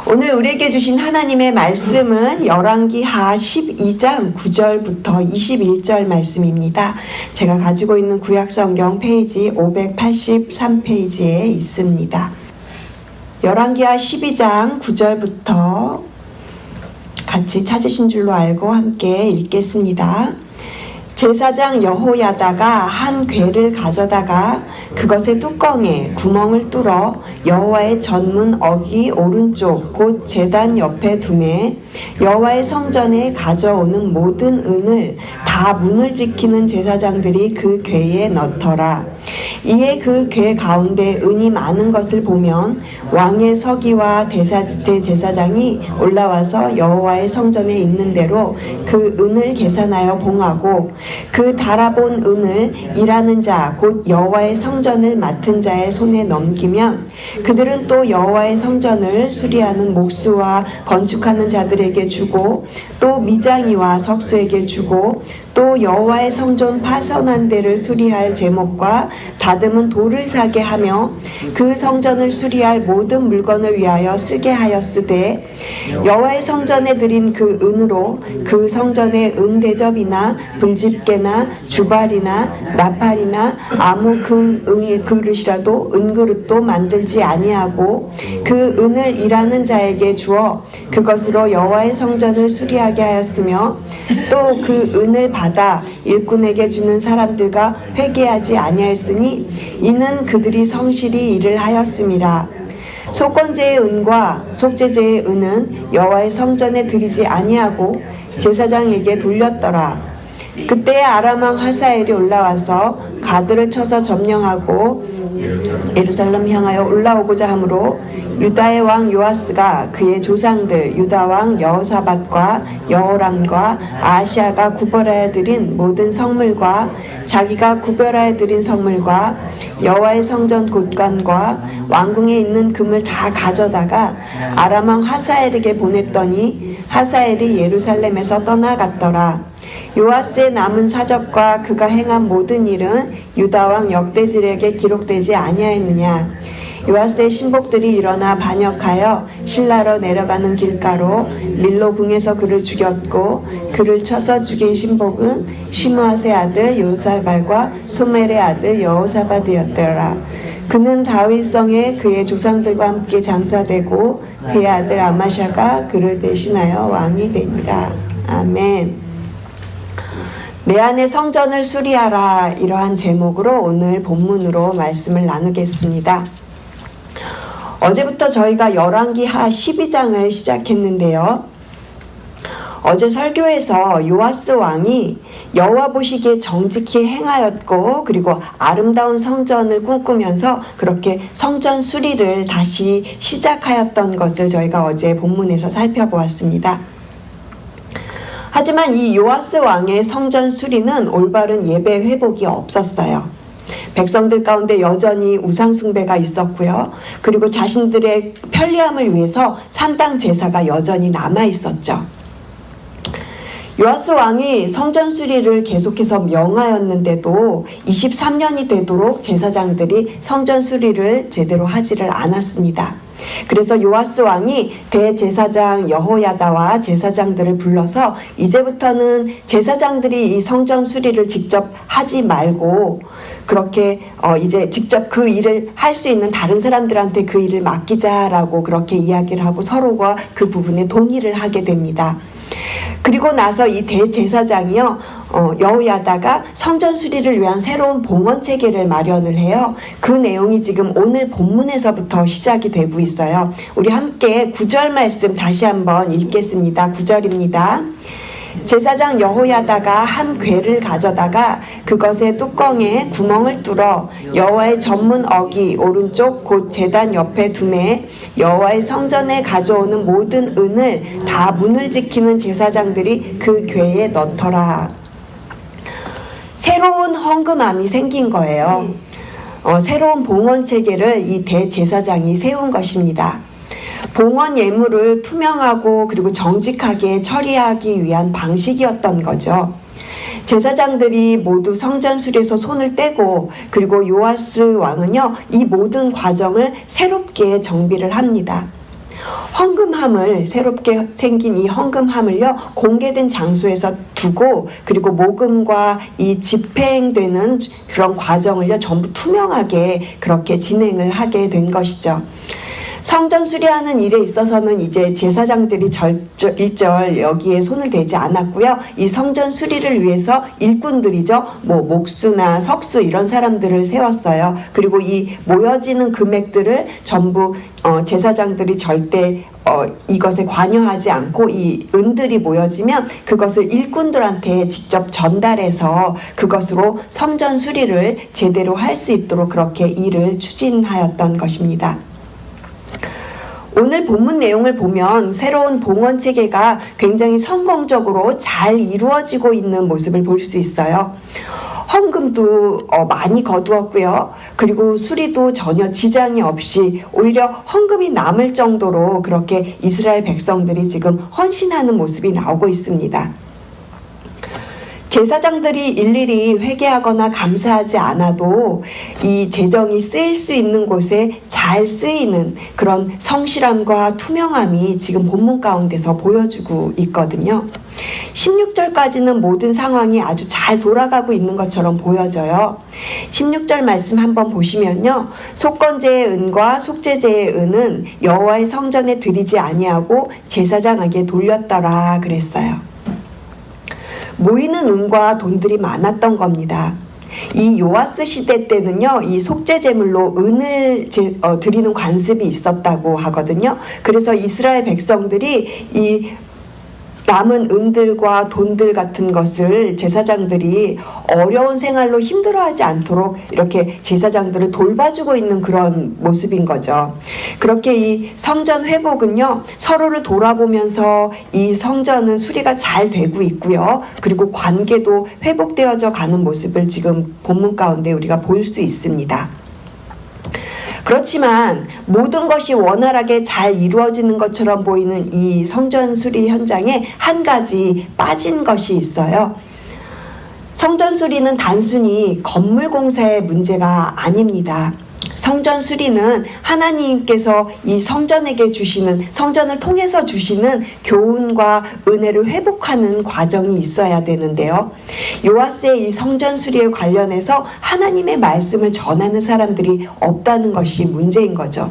오늘 우리에게 주신 하나님의 말씀은 열왕기하 12장 9절부터 21절 말씀입니다. 제가 가지고 있는 구약성경 페이지 583페이지에 있습니다. 열왕기하 12장 9절부터 같이 찾으신 줄로 알고 함께 읽겠습니다. 제사장 여호야다가 한 궤를 가져다가 그것의 뚜껑에 구멍을 뚫어 여호와의 전문 어기 오른쪽 곧 제단 옆에 두매 여호와의 성전에 가져오는 모든 은을 다 문을 지키는 제사장들이 그 궤에 넣더라. 이에 그 궤 가운데 은이 많은 것을 보면 왕의 서기와 대제사장이 올라와서 여호와의 성전에 있는 대로 그 은을 계산하여 봉하고 그 달아본 은을 일하는 자 곧 여호와의 성전을 맡은 자의 손에 넘기면 그들은 또 여호와의 성전을 수리하는 목수와 건축하는 자들에게 주고 또 미장이와 석수에게 주고 또 여호와의 성전 파손한 데를 수리할 제목과 다듬은 돌을 사게 하며 그 성전을 수리할 모든 물건을 위하여 쓰게 하였으되 여호와의 성전에 드린 그 은으로 그 성전의 은대접이나 불집게나 주발이나 나팔이나 아무 그릇이라도 은그릇도 만들지 아니하고 그 은을 일하는 자에게 주어 그것으로 여호와의 성전을 수리하게 하였으며 또 그 은을 받아 일꾼에게 주는 사람들과 회개하지 아니하였으니 이는 그들이 성실히 일을 하였음이라. 속건제의 은과 속죄제의 은은 여호와의 성전에 드리지 아니하고 제사장에게 돌렸더라. 그때 아람 왕 하사엘이 올라와서 가드를 쳐서 점령하고 예루살렘 향하여 올라오고자 하므로 유다의 왕 요아스가 그의 조상들 유다 왕 여호사밧과 여호람과 아하시아가 구별하여 드린 모든 성물과 자기가 구별하여 드린 성물과 여호와의 성전 곳간과 왕궁에 있는 금을 다 가져다가 아람 왕 하사엘에게 보냈더니 하사엘이 예루살렘에서 떠나갔더라. 요아스의 남은 사적과 그가 행한 모든 일은 유다 왕 역대지력에 기록되지 아니하였느냐. 요아스의 신복들이 일어나 반역하여 실라로 내려가는 길가로 밀로 궁에서 그를 죽였고 그를 쳐서 죽인 신복은 시므앗의 아들 요사발과 소멜의 아들 여호사밧이었더라. 그는 다윗성에 그의 조상들과 함께 장사되고 그의 아들 아마샤가 그를 대신하여 왕이 되니라. 아멘. 내 안의 성전을 수리하라, 이러한 제목으로 오늘 본문으로 말씀을 나누겠습니다. 어제부터 저희가 열왕기하 12장을 시작했는데요. 어제 설교에서 요아스 왕이 여호와 보시기에 정직히 행하였고 그리고 아름다운 성전을 꿈꾸면서 그렇게 성전 수리를 다시 시작하였던 것을 저희가 어제 본문에서 살펴보았습니다. 하지만 이 요아스 왕의 성전 수리는 올바른 예배 회복이 없었어요. 백성들 가운데 여전히 우상 숭배가 있었고요. 그리고 자신들의 편리함을 위해서 산당 제사가 여전히 남아 있었죠. 요아스 왕이 성전 수리를 계속해서 명하였는데도 23년이 되도록 제사장들이 성전 수리를 제대로 하지를 않았습니다. 그래서 요아스 왕이 대제사장 여호야다와 제사장들을 불러서 이제부터는 제사장들이 이 성전 수리를 직접 하지 말고 그렇게 이제 직접 그 일을 할 수 있는 다른 사람들한테 그 일을 맡기자라고 그렇게 이야기를 하고 서로가 그 부분에 동의를 하게 됩니다. 그리고 나서 이 대제사장이요, 여호야다가 성전 수리를 위한 새로운 봉헌 체계를 마련을 해요. 그 내용이 지금 오늘 본문에서부터 시작이 되고 있어요. 우리 함께 9절 말씀 다시 한번 읽겠습니다. 9절입니다. 제사장 여호야다가 한 궤를 가져다가 그것의 뚜껑에 구멍을 뚫어 여호와의 전문 어기 오른쪽 곧 제단 옆에 두매 여호와의 성전에 가져오는 모든 은을 다 문을 지키는 제사장들이 그 궤에 넣더라. 새로운 헌금함이 생긴 거예요. 새로운 봉헌 체계를 이 대제사장이 세운 것입니다. 봉헌 예물을 투명하고 그리고 정직하게 처리하기 위한 방식이었던 거죠. 제사장들이 모두 성전 수리에서 손을 떼고 그리고 요아스 왕은요 이 모든 과정을 새롭게 정비를 합니다. 헌금 헌금함을 새롭게 생긴 이 헌금함을요 공개된 장소에서 두고 그리고 모금과 이 집행되는 그런 과정을요 전부 투명하게 그렇게 진행을 하게 된 것이죠. 성전 수리하는 일에 있어서는 이제 제사장들이 일절 여기에 손을 대지 않았고요. 이 성전 수리를 위해서 일꾼들이죠. 뭐 목수나 석수 이런 사람들을 세웠어요. 그리고 이 모여지는 금액들을 전부 제사장들이 절대 이것에 관여하지 않고 이 은들이 모여지면 그것을 일꾼들한테 직접 전달해서 그것으로 성전 수리를 제대로 할 수 있도록 그렇게 일을 추진하였던 것입니다. 오늘 본문 내용을 보면 새로운 봉헌 체계가 굉장히 성공적으로 잘 이루어지고 있는 모습을 볼 수 있어요. 헌금도 많이 거두었고요. 그리고 수리도 전혀 지장이 없이 오히려 헌금이 남을 정도로 그렇게 이스라엘 백성들이 지금 헌신하는 모습이 나오고 있습니다. 제사장들이 일일이 회개하거나 감사하지 않아도 이 재정이 쓰일 수 있는 곳에 잘 쓰이는 그런 성실함과 투명함이 지금 본문 가운데서 보여주고 있거든요. 16절까지는 모든 상황이 아주 잘 돌아가고 있는 것처럼 보여져요. 16절 말씀 한번 보시면요. 속건제의 은과 속죄제의 은은 여호와의 성전에 드리지 아니하고 제사장에게 돌렸더라 그랬어요. 모이는 은과 돈들이 많았던 겁니다. 이 요아스 시대 때는요, 이 속죄 제물로 은을 드리는 관습이 있었다고 하거든요. 그래서 이스라엘 백성들이 이 남은 은들과 돈들 같은 것을 제사장들이 어려운 생활로 힘들어하지 않도록 이렇게 제사장들을 돌봐주고 있는 그런 모습인 거죠. 그렇게 이 성전 회복은요, 서로를 돌아보면서 이 성전은 수리가 잘 되고 있고요. 그리고 관계도 회복되어져 가는 모습을 지금 본문 가운데 우리가 볼 수 있습니다. 그렇지만 모든 것이 원활하게 잘 이루어지는 것처럼 보이는 이 성전 수리 현장에 한 가지 빠진 것이 있어요. 성전 수리는 단순히 건물 공사의 문제가 아닙니다. 성전 수리는 하나님께서 이 성전에게 주시는, 성전을 통해서 주시는 교훈과 은혜를 회복하는 과정이 있어야 되는데요. 요아스의 이 성전 수리에 관련해서 하나님의 말씀을 전하는 사람들이 없다는 것이 문제인 거죠.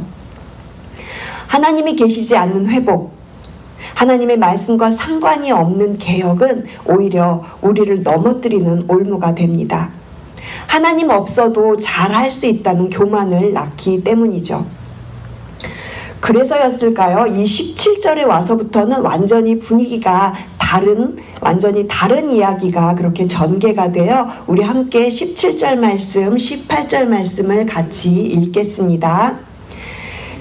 하나님이 계시지 않는 회복, 하나님의 말씀과 상관이 없는 개혁은 오히려 우리를 넘어뜨리는 올무가 됩니다. 하나님 없어도 잘할 수 있다는 교만을 낳기 때문이죠. 그래서였을까요? 이 17절에 와서부터는 완전히 분위기가 완전히 다른 이야기가 그렇게 전개가 되어 우리 함께 17절 말씀, 18절 말씀을 같이 읽겠습니다.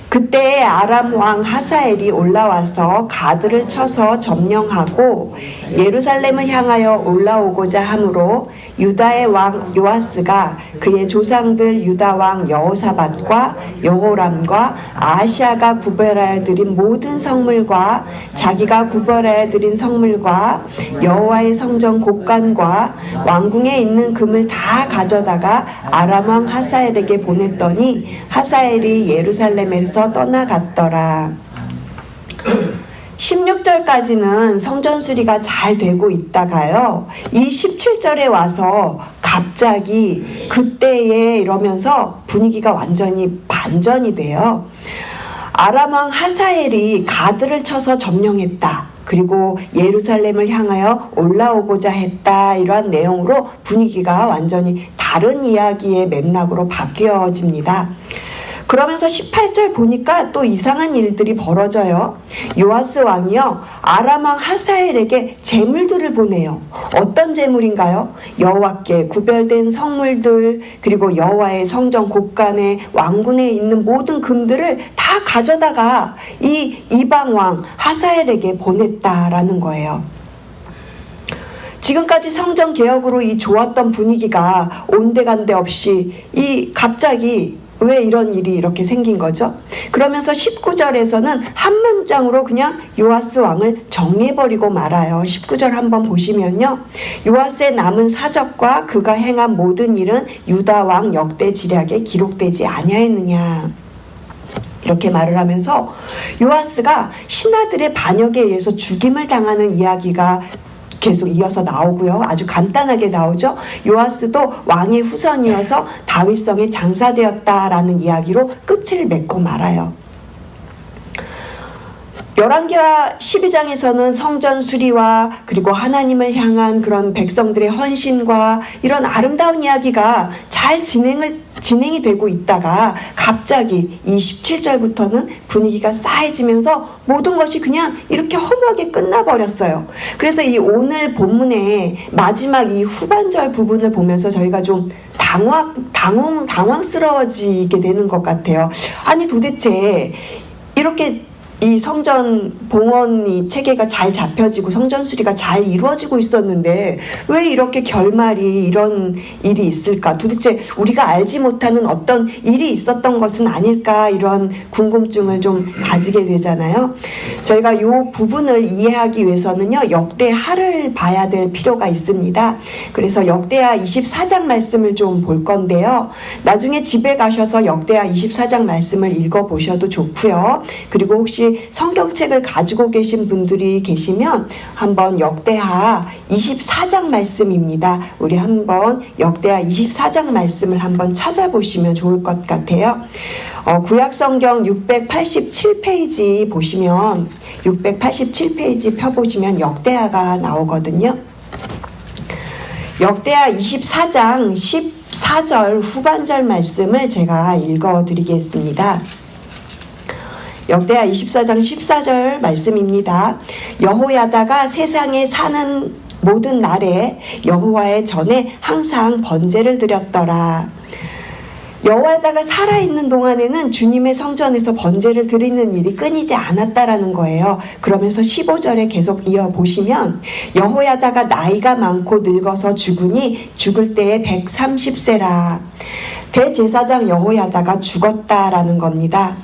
그때 아람 왕 하사엘이 올라와서 가드를 쳐서 점령하고 예루살렘을 향하여 올라오고자 하므로 유다의 왕 요아스가 그의 조상들 유다 왕 여호사밧과 여호람과 아하시아가 구별하여 드린 모든 성물과 자기가 구별하여 드린 성물과 여호와의 성전 곡간과 왕궁에 있는 금을 다 가져다가 아람 왕 하사엘에게 보냈더니 하사엘이 예루살렘에서 떠나갔더라. 16절까지는 성전 수리가 잘 되고 있다가요, 이 17절에 와서 갑자기 그때에 이러면서 분위기가 완전히 반전이 돼요. 아람 왕 하사엘이 가드를 쳐서 점령했다. 그리고 예루살렘을 향하여 올라오고자 했다. 이러한 내용으로 분위기가 완전히 다른 이야기의 맥락으로 바뀌어집니다. 그러면서 18절 보니까 또 이상한 일들이 벌어져요. 요아스 왕이요, 아람 왕 하사엘에게 제물들을 보내요. 어떤 제물인가요? 여호와께 구별된 성물들, 그리고 여호와의 성전 곡간에 왕궁에 있는 모든 금들을 다 가져다가 이 이방 왕 하사엘에게 보냈다라는 거예요. 지금까지 성전 개혁으로 이 좋았던 분위기가 온데간데 없이 갑자기 왜 이런 일이 이렇게 생긴 거죠? 그러면서 19절에서는 한 문장으로 그냥 요아스 왕을 정리해버리고 말아요. 19절 한번 보시면요. 요아스의 남은 사적과 그가 행한 모든 일은 유다 왕 역대 지략에 기록되지 아니하였느냐. 이렇게 말을 하면서 요아스가 신하들의 반역에 의해서 죽임을 당하는 이야기가 계속 이어서 나오고요. 아주 간단하게 나오죠. 요아스도 왕의 후손이어서 다윗성에 장사되었다라는 이야기로 끝을 맺고 말아요. 열왕기하 12장에서는 성전 수리와 그리고 하나님을 향한 그런 백성들의 헌신과 이런 아름다운 이야기가 잘 진행이 되고 있다가 갑자기 이 17절부터는 분위기가 싸해지면서 모든 것이 그냥 이렇게 허무하게 끝나버렸어요. 그래서 이 오늘 본문의 마지막 이 후반절 부분을 보면서 저희가 좀 당황스러워지게 되는 것 같아요. 아니 도대체 이렇게 이 성전 봉헌이 체계가 잘 잡혀지고 성전 수리가 잘 이루어지고 있었는데 왜 이렇게 결말이 이런 일이 있을까? 도대체 우리가 알지 못하는 어떤 일이 있었던 것은 아닐까? 이런 궁금증을 좀 가지게 되잖아요. 저희가 이 부분을 이해하기 위해서는요, 역대하를 봐야 될 필요가 있습니다. 그래서 역대하 24장 말씀을 좀 볼 건데요. 나중에 집에 가셔서 역대하 24장 말씀을 읽어보셔도 좋고요. 그리고 혹시 성경책을 가지고 계신 분들이 계시면 한번 역대하 24장 말씀입니다. 우리 한번 역대하 24장 말씀을 한번 찾아보시면 좋을 것 같아요. 구약성경 687페이지 보시면 687페이지 펴보시면 역대하가 나오거든요. 역대하 24장 14절 후반절 말씀을 제가 읽어드리겠습니다. 역대하 24장 14절 말씀입니다. 여호야다가 세상에 사는 모든 날에 여호와의 전에 항상 번제를 드렸더라. 여호야다가 살아있는 동안에는 주님의 성전에서 번제를 드리는 일이 끊이지 않았다라는 거예요. 그러면서 15절에 계속 이어보시면 여호야다가 나이가 많고 늙어서 죽으니 죽을 때에 130세라. 대제사장 여호야다가 죽었다라는 겁니다.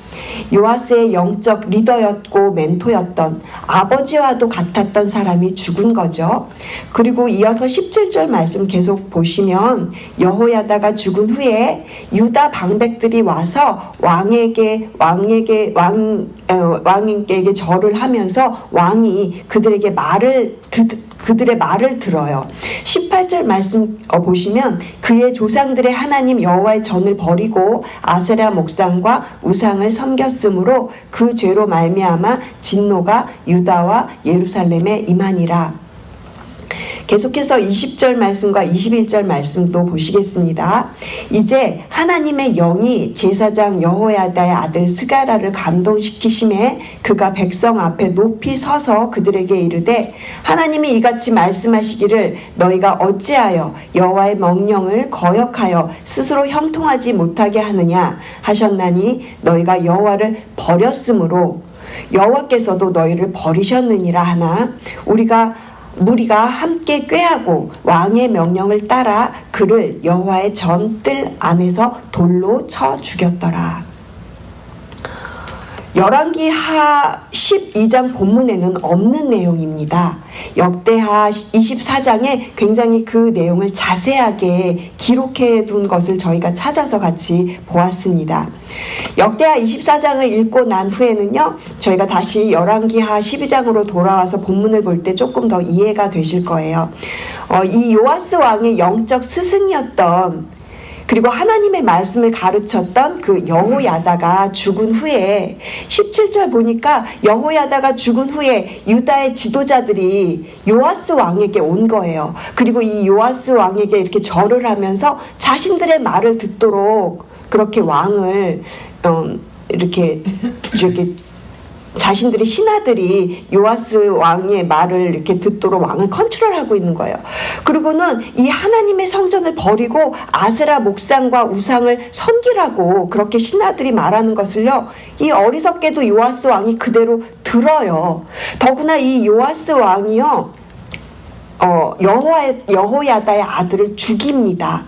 요아스의 영적 리더였고 멘토였던 아버지와도 같았던 사람이 죽은 거죠. 그리고 이어서 17절 말씀 계속 보시면 여호야다가 죽은 후에 유다 방백들이 와서 왕에게 절을 하면서 왕이 그들의 말을 들어요. 18절 말씀 보시면 그의 조상들의 하나님 여호와의 전을 버리고 아세라 목상과 우상을 섬겼으므로 그 죄로 말미암아 진노가 유다와 예루살렘에 임하니라. 계속해서 20절 말씀과 21절 말씀도 보시겠습니다. 이제 하나님의 영이 제사장 여호야다의 아들 스가랴를 감동시키심에 그가 백성 앞에 높이 서서 그들에게 이르되 하나님이 이같이 말씀하시기를 너희가 어찌하여 여호와의 명령을 거역하여 스스로 형통하지 못하게 하느냐 하셨나니 너희가 여호와를 버렸으므로 여호와께서도 너희를 버리셨느니라 하나 무리가 함께 꾀하고 왕의 명령을 따라 그를 여호와의 전뜰 안에서 돌로 쳐 죽였더라. 열왕기하 12장 본문에는 없는 내용입니다. 역대하 24장에 굉장히 그 내용을 자세하게 기록해 둔 것을 저희가 찾아서 같이 보았습니다. 역대하 24장을 읽고 난 후에는요, 저희가 다시 열왕기하 12장으로 돌아와서 본문을 볼 때 조금 더 이해가 되실 거예요. 이 요아스 왕의 영적 스승이었던 그리고 하나님의 말씀을 가르쳤던 그 여호야다가 죽은 후에 17절 보니까 여호야다가 죽은 후에 유다의 지도자들이 요아스 왕에게 온 거예요. 그리고 이 요아스 왕에게 이렇게 절을 하면서 자신들의 말을 듣도록 그렇게 왕을 이렇게 자신들의 신하들이 요아스 왕의 말을 이렇게 듣도록 왕을 컨트롤하고 있는 거예요. 그리고는 이 하나님의 성전을 버리고 아세라 목상과 우상을 섬기라고 그렇게 신하들이 말하는 것을요, 이 어리석게도 요아스 왕이 그대로 들어요. 더구나 이 요아스 왕이요, 여호야다의 아들을 죽입니다.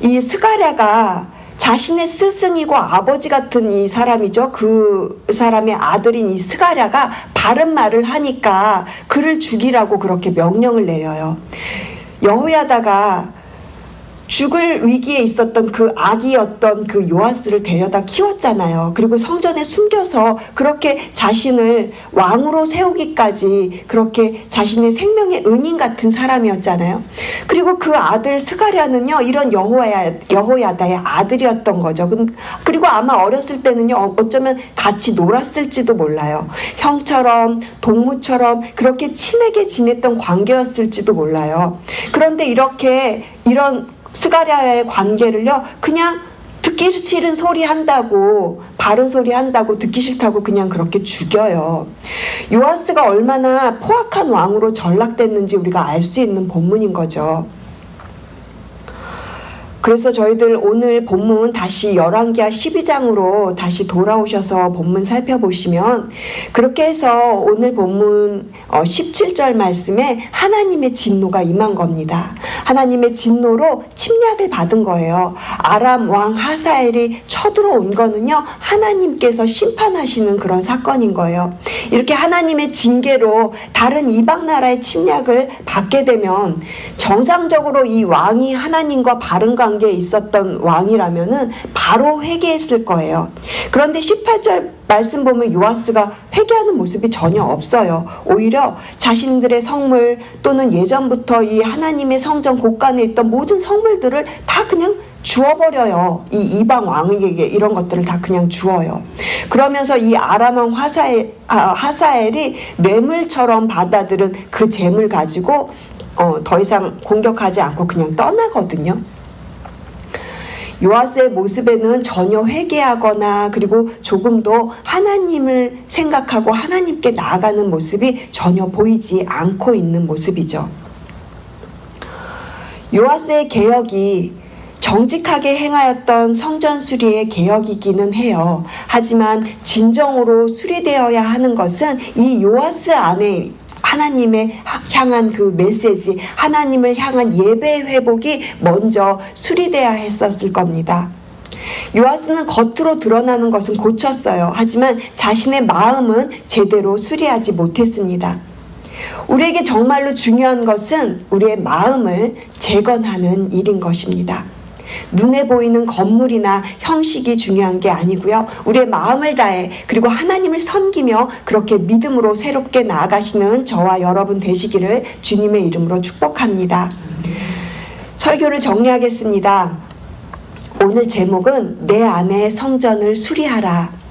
이 스가랴가 자신의 스승이고 아버지 같은 이 사람이죠. 그 사람의 아들인 이 스가랴가 바른 말을 하니까 그를 죽이라고 그렇게 명령을 내려요. 여호야다가 죽을 위기에 있었던 그 아기였던 그 요아스를 데려다 키웠잖아요. 그리고 성전에 숨겨서 그렇게 자신을 왕으로 세우기까지 그렇게 자신의 생명의 은인 같은 사람이었잖아요. 그리고 그 아들 스가랴는요, 이런 여호야다의 아들이었던 거죠. 그리고 아마 어렸을 때는요, 어쩌면 같이 놀았을지도 몰라요. 형처럼 동무처럼 그렇게 친하게 지냈던 관계였을지도 몰라요. 그런데 이런 스가랴의 관계를요, 그냥 듣기 싫은 소리 한다고, 바른 소리 한다고, 듣기 싫다고 그냥 그렇게 죽여요. 요아스가 얼마나 포악한 왕으로 전락됐는지 우리가 알 수 있는 본문인 거죠. 그래서 저희들 오늘 본문 다시 열왕기하 12장으로 다시 돌아오셔서 본문 살펴보시면, 그렇게 해서 오늘 본문 17절 말씀에 하나님의 진노가 임한 겁니다. 하나님의 진노로 침략을 받은 거예요. 아람 왕 하사엘이 쳐들어온 거는요, 하나님께서 심판하시는 그런 사건인 거예요. 이렇게 하나님의 징계로 다른 이방 나라의 침략을 받게 되면 정상적으로 이 왕이 하나님과 바른 관계에 있었던 왕이라면은 바로 회개했을 거예요. 그런데 18절 말씀 보면 요아스가 회개하는 모습이 전혀 없어요. 오히려 자신들의 성물 또는 예전부터 이 하나님의 성전 곳간에 있던 모든 성물들을 다 그냥 주워버려요. 이 이방 왕에게 이런 것들을 다 그냥 주어요. 그러면서 이 아람 왕 하사엘이 뇌물처럼 받아들은 그 재물 가지고 더 이상 공격하지 않고 그냥 떠나거든요. 요아스의 모습에는 전혀 회개하거나 그리고 조금도 하나님을 생각하고 하나님께 나아가는 모습이 전혀 보이지 않고 있는 모습이죠. 요아스의 개혁이 정직하게 행하였던 성전 수리의 개혁이기는 해요. 하지만 진정으로 수리되어야 하는 것은 이 요아스 안에 하나님의 향한 그 메시지, 하나님을 향한 예배 회복이 먼저 수리돼야 했었을 겁니다. 요아스는 겉으로 드러나는 것은 고쳤어요. 하지만 자신의 마음은 제대로 수리하지 못했습니다. 우리에게 정말로 중요한 것은 우리의 마음을 재건하는 일인 것입니다. 눈에 보이는 건물이나 형식이 중요한 게 아니고요. 우리의 마음을 다해 그리고 하나님을 섬기며 그렇게 믿음으로 새롭게 나아가시는 저와 여러분 되시기를 주님의 이름으로 축복합니다. 설교를 정리하겠습니다. 오늘 제목은 내 안에 성전을 수리하라.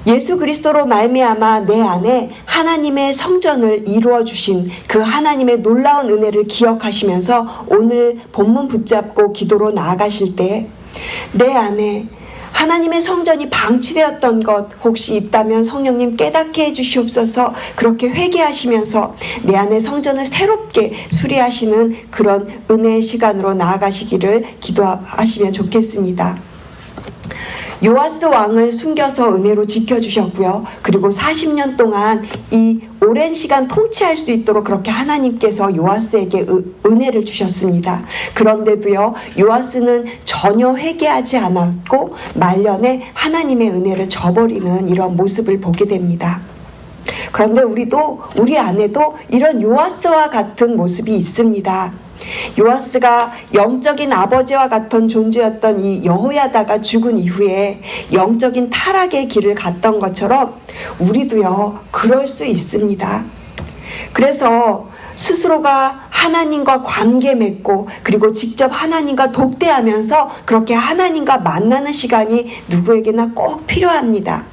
예수 그리스도로 말미암아 내 안에 하나님의 성전을 이루어 주신 그 하나님의 놀라운 은혜를 기억하시면서 오늘 본문 붙잡고 기도로 나아가실 때 내 안에 하나님의 성전이 방치되었던 것 혹시 있다면 성령님 깨닫게 해주시옵소서. 그렇게 회개하시면서 내 안에 성전을 새롭게 수리하시는 그런 은혜의 시간으로 나아가시기를 기도하시면 좋겠습니다. 요아스 왕을 숨겨서 은혜로 지켜주셨고요. 그리고 40년 동안 이 오랜 시간 통치할 수 있도록 그렇게 하나님께서 요아스에게 은혜를 주셨습니다. 그런데도요, 요아스는 전혀 회개하지 않았고 말년에 하나님의 은혜를 저버리는 이런 모습을 보게 됩니다. 그런데 우리 안에도 이런 요아스와 같은 모습이 있습니다. 요아스가 영적인 아버지와 같은 존재였던 이 여호야다가 죽은 이후에 영적인 타락의 길을 갔던 것처럼 우리도요, 그럴 수 있습니다. 그래서 스스로가 하나님과 관계 맺고 그리고 직접 하나님과 독대하면서 그렇게 하나님과 만나는 시간이 누구에게나 꼭 필요합니다.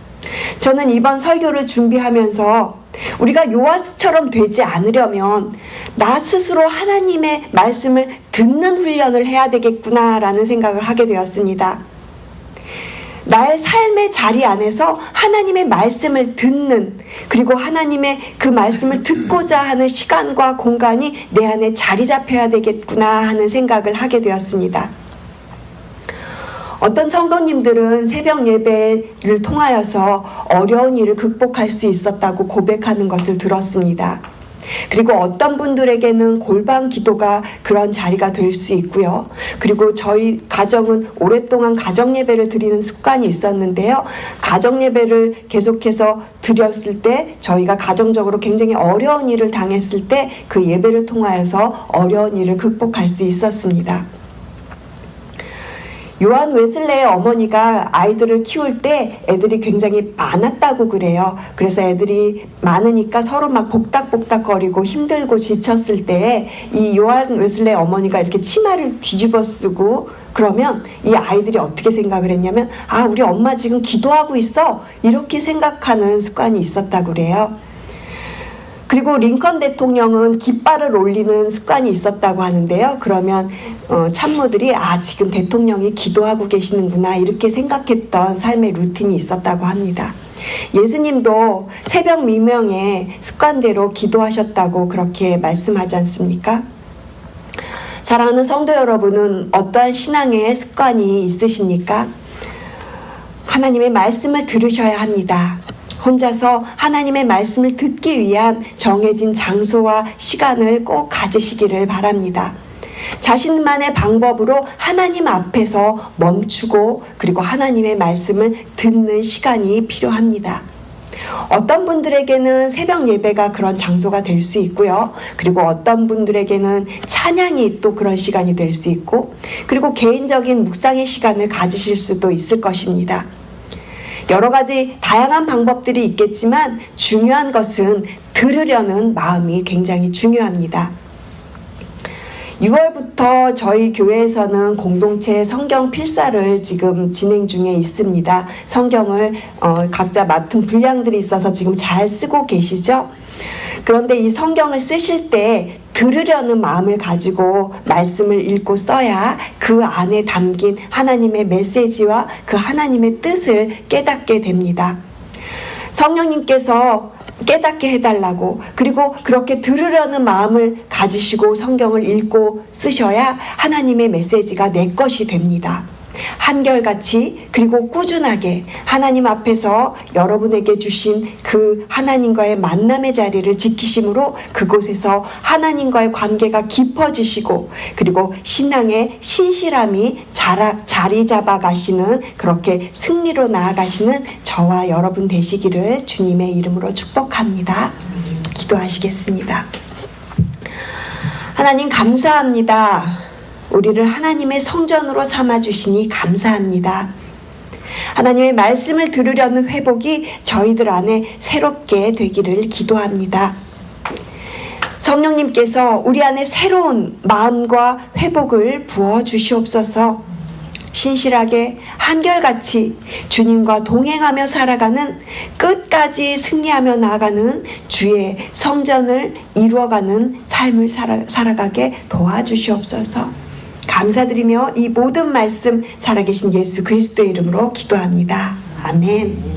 저는 이번 설교를 준비하면서 우리가 요아스처럼 되지 않으려면 나 스스로 하나님의 말씀을 듣는 훈련을 해야 되겠구나라는 생각을 하게 되었습니다. 나의 삶의 자리 안에서 하나님의 말씀을 듣는, 그리고 하나님의 그 말씀을 듣고자 하는 시간과 공간이 내 안에 자리 잡혀야 되겠구나 하는 생각을 하게 되었습니다. 어떤 성도님들은 새벽 예배를 통하여서 어려운 일을 극복할 수 있었다고 고백하는 것을 들었습니다. 그리고 어떤 분들에게는 골방 기도가 그런 자리가 될 수 있고요. 그리고 저희 가정은 오랫동안 가정 예배를 드리는 습관이 있었는데요. 가정 예배를 계속해서 드렸을 때 저희가 가정적으로 굉장히 어려운 일을 당했을 때 그 예배를 통하여서 어려운 일을 극복할 수 있었습니다. 요한 웨슬레의 어머니가 아이들을 키울 때 애들이 굉장히 많았다고 그래요. 그래서 애들이 많으니까 서로 막 복닥복닥거리고 힘들고 지쳤을 때에 이 요한 웨슬레의 어머니가 이렇게 치마를 뒤집어 쓰고 그러면 이 아이들이 어떻게 생각을 했냐면 아, 우리 엄마 지금 기도하고 있어, 이렇게 생각하는 습관이 있었다고 그래요. 그리고 링컨 대통령은 깃발을 올리는 습관이 있었다고 하는데요. 그러면 참모들이 아, 지금 대통령이 기도하고 계시는구나, 이렇게 생각했던 삶의 루틴이 있었다고 합니다. 예수님도 새벽 미명에 습관대로 기도하셨다고 그렇게 말씀하지 않습니까? 사랑하는 성도 여러분은 어떠한 신앙의 습관이 있으십니까? 하나님의 말씀을 들으셔야 합니다. 혼자서 하나님의 말씀을 듣기 위한 정해진 장소와 시간을 꼭 가지시기를 바랍니다. 자신만의 방법으로 하나님 앞에서 멈추고 그리고 하나님의 말씀을 듣는 시간이 필요합니다. 어떤 분들에게는 새벽 예배가 그런 장소가 될 수 있고요. 그리고 어떤 분들에게는 찬양이 또 그런 시간이 될 수 있고, 그리고 개인적인 묵상의 시간을 가지실 수도 있을 것입니다. 여러 가지 다양한 방법들이 있겠지만 중요한 것은 들으려는 마음이 굉장히 중요합니다. 6월부터 저희 교회에서는 공동체 성경 필사를 지금 진행 중에 있습니다. 성경을 각자 맡은 분량들이 있어서 지금 잘 쓰고 계시죠? 그런데 이 성경을 쓰실 때 들으려는 마음을 가지고 말씀을 읽고 써야 그 안에 담긴 하나님의 메시지와 그 하나님의 뜻을 깨닫게 됩니다. 성령님께서 깨닫게 해달라고, 그리고 그렇게 들으려는 마음을 가지시고 성경을 읽고 쓰셔야 하나님의 메시지가 내 것이 됩니다. 한결같이 그리고 꾸준하게 하나님 앞에서 여러분에게 주신 그 하나님과의 만남의 자리를 지키심으로 그곳에서 하나님과의 관계가 깊어지시고 그리고 신앙의 신실함이 자리 잡아 가시는, 그렇게 승리로 나아가시는 저와 여러분 되시기를 주님의 이름으로 축복합니다. 기도하시겠습니다. 하나님 감사합니다. 우리를 하나님의 성전으로 삼아주시니 감사합니다. 하나님의 말씀을 들으려는 회복이 저희들 안에 새롭게 되기를 기도합니다. 성령님께서 우리 안에 새로운 마음과 회복을 부어주시옵소서. 신실하게 한결같이 주님과 동행하며 살아가는, 끝까지 승리하며 나아가는 주의 성전을 이루어가는 삶을 살아가게 도와주시옵소서. 감사드리며 이 모든 말씀 살아계신 예수 그리스도의 이름으로 기도합니다. 아멘.